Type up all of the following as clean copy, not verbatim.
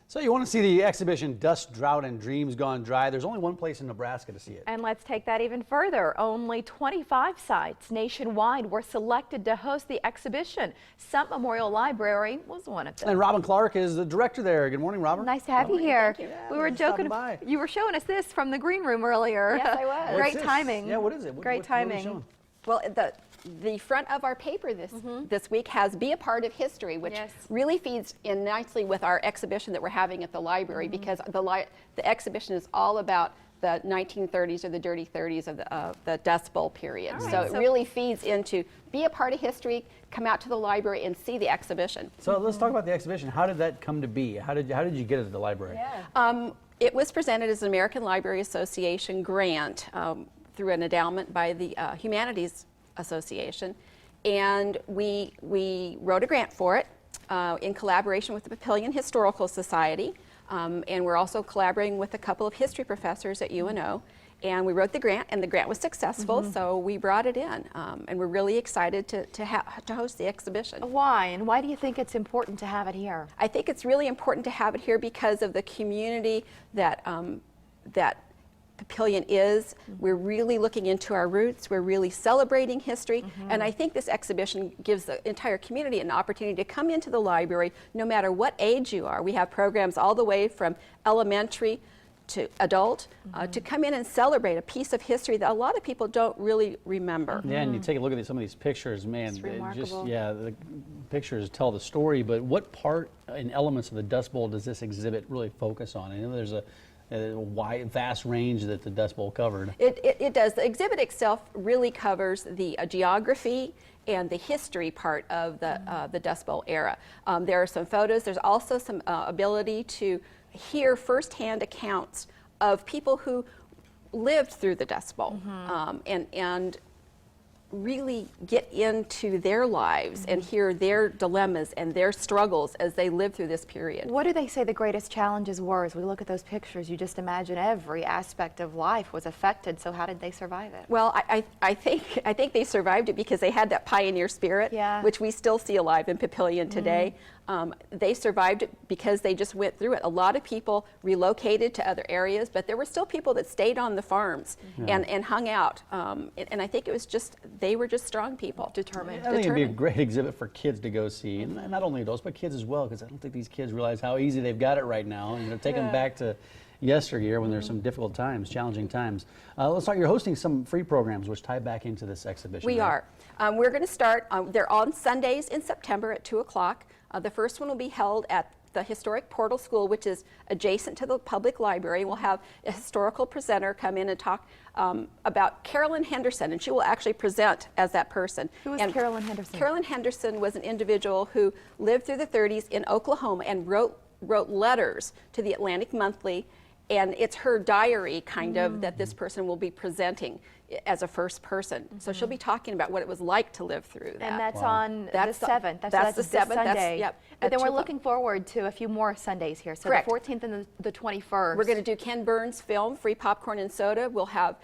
So you want to see the exhibition Dust, Drought, and Dreams Gone Dry. There's only one place in Nebraska to see it. And let's take that even further. Only 25 sites nationwide were selected to host the exhibition. Sump Memorial Library was one of them. And Robin Clark is the director there. Good morning, Robin. Nice to have you here. Thank you. We were joking. You were showing us this from the green room earlier. Yes, I was. Great timing. Yeah, what is it? Great timing. What are we showing? Well, the front of our paper this week has Be a Part of History, which really feeds in nicely with our exhibition that we're having at the library, because the exhibition is all about the 1930s or the dirty 30s of the Dust Bowl period. Right, so it really feeds into be a part of history, come out to the library and see the exhibition. So let's talk about the exhibition. How did that come to be? How did you get it at the library? Yeah. It was presented as an American Library Association grant through an endowment by the Humanities Association, and we wrote a grant for it in collaboration with the Papillion Historical Society, and we're also collaborating with a couple of history professors at UNO, and we wrote the grant, and the grant was successful, so we brought it in, and we're really excited to host the exhibition. Why? And why do you think it's important to have it here? I think it's really important to have it here because of the community that that Papillion is. We're really looking into our roots. We're really celebrating history. And I think this exhibition gives the entire community an opportunity to come into the library no matter what age you are. We have programs all the way from elementary to adult to come in and celebrate a piece of history that a lot of people don't really remember. Yeah, and you take a look at some of these pictures, man. It's remarkable. The pictures tell the story, but what part and elements of the Dust Bowl does this exhibit really focus on? I know there's a wide, vast range that the Dust Bowl covered. It does. The exhibit itself really covers the geography and the history part of the Dust Bowl era. There are some photos. There's also some ability to hear firsthand accounts of people who lived through the Dust Bowl and really get into their lives and hear their dilemmas and their struggles as they live through this period. What do they say the greatest challenges were? As we look at those pictures, you just imagine every aspect of life was affected, so how did they survive it? Well, I think they survived it because they had that pioneer spirit, which we still see alive in Papillion today. They survived it because they just went through it. A lot of people relocated to other areas, but there were still people that stayed on the farms and hung out. And I think it was just, they were just strong people. Determined. I think it'd be a great exhibit for kids to go see, and not only adults, but kids as well, because I don't think these kids realize how easy they've got it right now. And take them back to yesteryear when there's some difficult times, challenging times. Let's talk, you're hosting some free programs which tie back into this exhibition. We are. We're going to start, they're on Sundays in September at 2 o'clock. The first one will be held at the Historic Portal School, which is adjacent to the public library. We'll have a historical presenter come in and talk about Carolyn Henderson, and she will actually present as that person. Who is Carolyn Henderson? Carolyn Henderson was an individual who lived through the 30s in Oklahoma and wrote letters to the Atlantic Monthly, and it's her diary kind of that this person will be presenting as a first person. So she'll be talking about what it was like to live through that. And that's on the 7th. That's the 7th. Sunday. Yep. But then we're looking forward to a few more Sundays here. So Correct. The 14th and the 21st. We're going to do Ken Burns' film, Free Popcorn and Soda. We'll have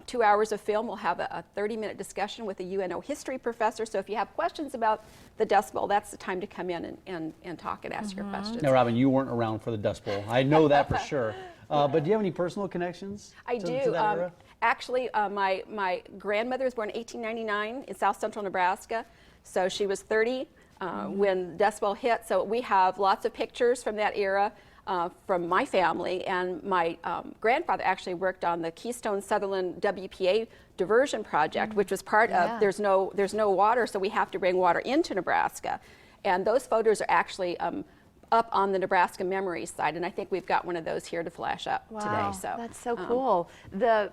2 hours of film. We'll have a 30-minute discussion with a UNO history professor. So if you have questions about the Dust Bowl, that's the time to come in and talk and ask your questions. Now, Robin, you weren't around for the Dust Bowl. I know that for sure. But do you have any personal connections to that era? Actually, my grandmother was born in 1899 in South Central Nebraska, so she was 30 when Dust Bowl hit. So we have lots of pictures from that era from my family, and my grandfather actually worked on the Keystone Sutherland WPA diversion project, which was part of there's no water, so we have to bring water into Nebraska, and those photos are actually up on the Nebraska Memories side, and I think we've got one of those here to flash up today. So that's so cool.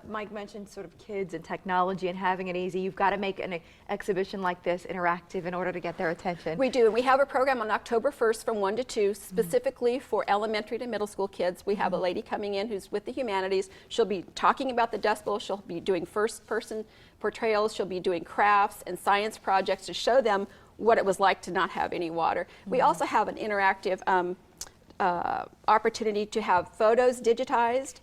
Mike mentioned sort of kids and technology and having it easy. You've got to make an exhibition like this interactive in order to get their attention. We do, and we have a program on October 1st from 1 to 2 specifically for elementary to middle school kids. We have a lady coming in who's with the humanities. She'll be talking about the Dust Bowl. She'll be doing first-person portrayals. She'll be doing crafts and science projects to show them what it was like to not have any water. We also have an interactive opportunity to have photos digitized.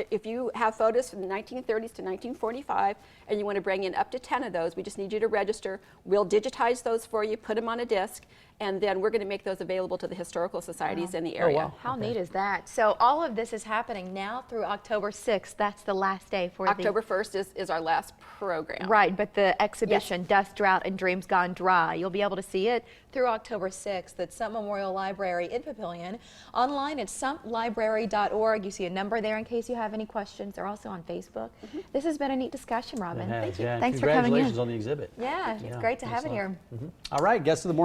If you have photos from the 1930s to 1945 and you want to bring in up to 10 of those, we just need you to register. We'll digitize those for you, put them on a disc, and then we're going to make those available to the historical societies in the area. wow. How Okay. neat is that? So all of this is happening now through October 6th. That's the last day for October 1st is our last program. Right, but the exhibition, Dust, Drought, and Dreams Gone Dry, you'll be able to see it through October 6th at Sump Memorial Library in Papillion. Online at sumplibrary.org. You see a number there in case you have any questions. They're also on Facebook. This has been a neat discussion, Robin. It has, yeah. Thanks for coming in. Congratulations on the exhibit. Yeah, it's great to have it stuff. here. All right, guest of the morning.